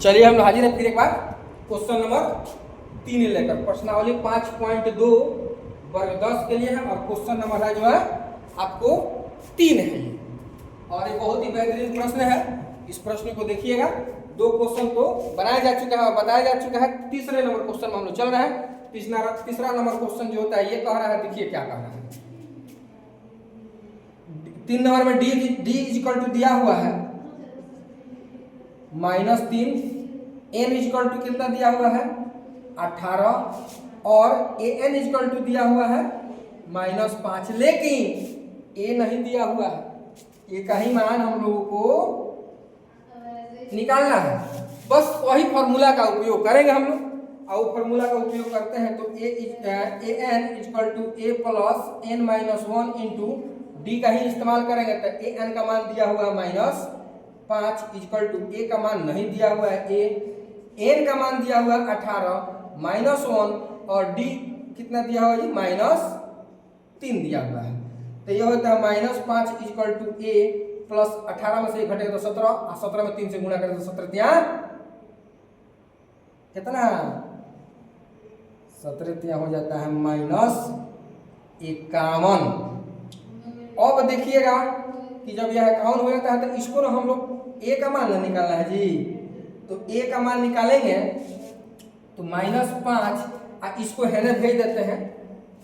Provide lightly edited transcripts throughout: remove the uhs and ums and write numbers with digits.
चलिए हम हाजिर हैं फिर एक बार क्वेश्चन नंबर 3 लेकर। प्रश्नावली 5.2 वर्ग 10 के लिए है और क्वेश्चन नंबर है जो है आपको 3 है ये, और ये बहुत ही बेहतरीन प्रश्न है। इस प्रश्न को देखिएगा, 2 क्वेश्चन तो बनाया जा चुका है और बताया जा चुका है। तीसरे नंबर क्वेश्चन में हम लोग चल रहे हैं। तीसरा नंबर क्वेश्चन जो होता है ये कह रहा है, देखिए क्या कह रहा है। 3 नंबर में डी इक्वल टू दिया हुआ है -3, n इक्वल टू कितना दिया हुआ है 18 और an इक्वल टू दिया हुआ है -5, लेकिन a नहीं दिया हुआ है। ये का ही मान हम लोगों को निकालना है। बस वही फॉर्मूला का उपयोग करेंगे हम लोग, और फॉर्मूला का उपयोग करते हैं तो an equal to a plus n minus 1 into D का ही इस्तेमाल करेंगे। तो an का मान दिया हुआ है -5 इक्वल टू a का मान नहीं दिया हुआ है a, n का मान दिया हुआ है 18 -1 और d कितना दिया हुआ है -3 दिया हुआ है। तो यह होता है -5 इक्वल टू a प्लस 18 में से 1 घटेगा तो 17 और 17 में 3 से गुणा करें तो 17 तिया कितना 17 तिया हो जाता है -51। अब देखिएगा कि जब यह 51 हो जाता है तो इसको ना हम लोग a का मान निकालना है जी। तो a का मान निकालेंगे तो -5 इसको हेने भेज देते हैं,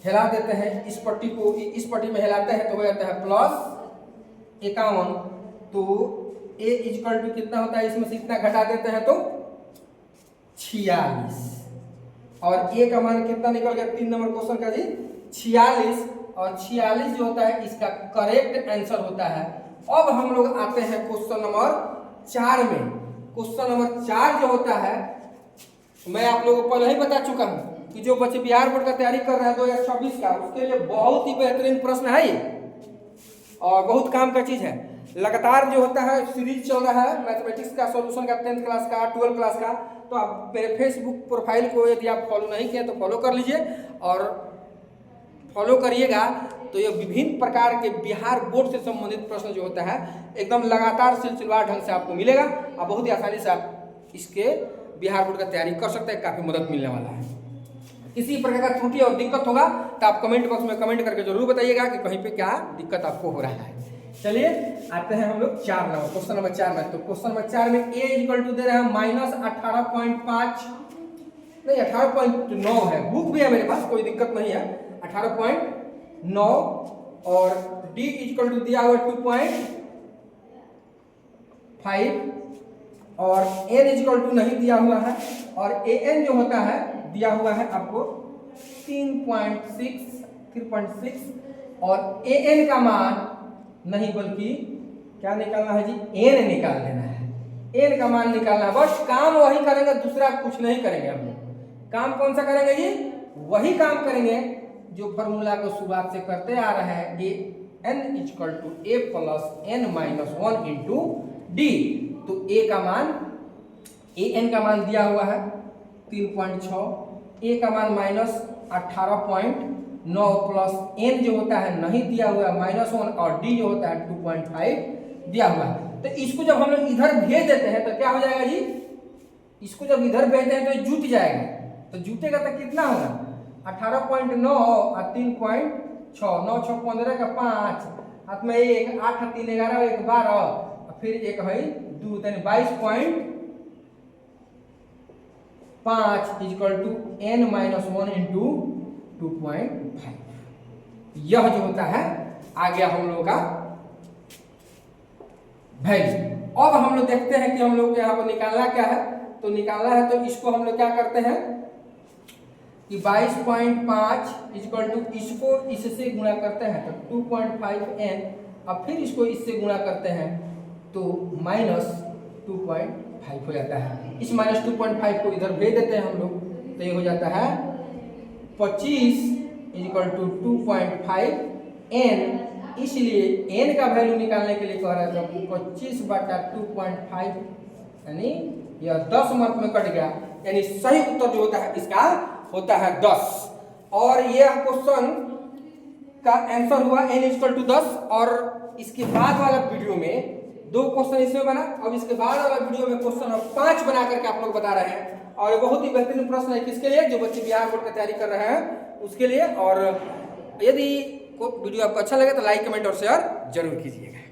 हिला देते हैं, इस पट्टी को इस पट्टी में हिलाते हैं तो हो जाता है +51। तो a इक्वल टू कितना होता है, इसमें से इतना घटा देते हैं तो 46 और a का मान कितना निकल गया 3 नंबर क्वेश्चन का जी 46, और 46 जो होता है इसका करेक्ट आंसर होता है। अब हम लोग आते हैं क्वेश्चन नंबर 4 में। क्वेश्चन नंबर 4 जो होता है, मैं आप लोगों को पहले ही बता चुका हूं कि जो बच्चे बिहार बोर्ड का तैयारी कर रहे हैं 2026 का, उसके लिए बहुत ही बेहतरीन प्रश्न है ये और बहुत काम का चीज है। लगातार जो होता है सीरीज चल रहा है मैथमेटिक्स का सॉल्यूशन का, 10th क्लास का, 12th क्लास का। तो आप मेरे फेसबुक प्रोफाइल को यदि आप फॉलो नहीं किए तो फॉलो कर लीजिए, और फॉलो करिएगा तो ये विभिन्न प्रकार के बिहार बोर्ड से संबंधित प्रश्न जो होता है एकदम लगातार सिलसिलेवार ढंग से आपको मिलेगा और बहुत ही आसानी से आप इसके बिहार बोर्ड का तैयारी कर सकते हैं। काफी मदद मिलने वाला है। किसी प्रकार का त्रुटि और दिक्कत होगा तो आप कमेंट बॉक्स में कमेंट करके जरूर बताइएगा कि कहीं पे क्या दिक्कत आपको हो रहा है। चलिए आते हैं हम लोग 4 नंबर क्वेश्चन नंबर 4 में। तो क्वेश्चन नंबर 4 में a इक्वल टू दे रहे हैं -18.5 नहीं 18.9 है, बुक भी है मेरे पास, कोई दिक्कत नहीं है। 18.9 और d इक्वल टू दिया हुआ 2.5 और n इक्वल टू नहीं दिया हुआ है, और an जो होता है दिया हुआ है आपको 3.6 और an का मान नहीं बल्कि क्या निकालना है जी, n निकाल लेना है। n का मान निकालना है, बस काम वही करेंगे, दूसरा कुछ नहीं करेंगे हम लोग। काम कौन सा करेंगे जी, वही काम करेंगे जो फॉर्मूला को शुरुआत से करते आ रहे हैं, n equal to a plus n minus 1 into D. तो a का मान an का मान दिया हुआ है 3.6, a का मान -18.9 प्लस n जो होता है नहीं दिया हुआ है -1 और d जो होता है 2.5 दिया हुआ है। तो इसको जब हम लोग इधर भेज देते हैं तो क्या हो जाएगा जी, इसको जब इधर भेजते हैं तो जुट जाएगा। तो जुटेगा तो कितना होगा 18.9 और 3.6, 9 6 15 का 5 हाथ में 1, 8 3 11 1 12 और फिर एक है 2 यानी 22.5 equal to n minus 1 into 2.5। यह जो होता है आ गया हम लोग का वैल्यू। अब हम लोग देखते हैं कि हम लोग यहाँ पर निकालना क्या है। तो निकालना है तो इसको हम लोग क्या करते हैं कि 22.5 इक्वल टू इसको इससे गुणा करते हैं तो 2.5n और फिर इसको इससे गुणा करते हैं तो -2.5 हो जाता है। इस -2.5 को इधर भेज देते हैं हम लोग तो ये हो जाता है 25 इक्वल टू 2.5n। इसलिए n का वैल्यू निकालने के लिए कह रहा है तो 25/2.5 यानी यह 10 मार्क में कट गया, यानी सही उत्तर जो होता है इसका होता है 10। और यह क्वेश्चन का आंसर हुआ n इक्वल टू 10। और इसके बाद वाला वीडियो में 2 क्वेश्चन इसमें बना। अब इसके बाद वाला वीडियो में क्वेश्चन नंबर 5 बना करके आप लोग बता रहे हैं, और ये बहुत ही बेहतरीन प्रश्न है किसके लिए, जो बच्चे बिहार बोर्ड की तैयारी कर रहे हैं उसके लिए। और यदि वीडियो आपको अच्छा लगे तो लाइक, कमेंट और शेयर जरूर कीजिएगा।